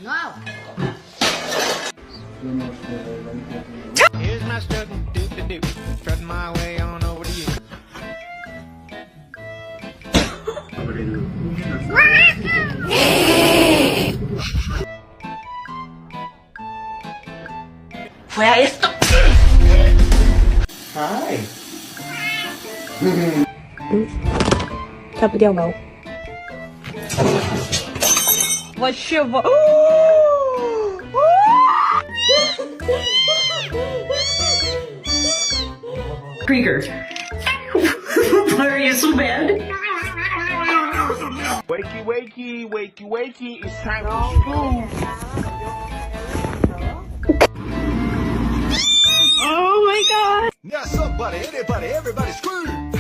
No. Here's my strutting doop-a-doop, strutting my way on over to you. Fue a esto. Hi. 它不掉毛。Вообще, Krieger. Why are you so bad? Wakey, wakey, wakey, wakey, it's time for school. Oh my god! Now somebody, anybody, everybody screw!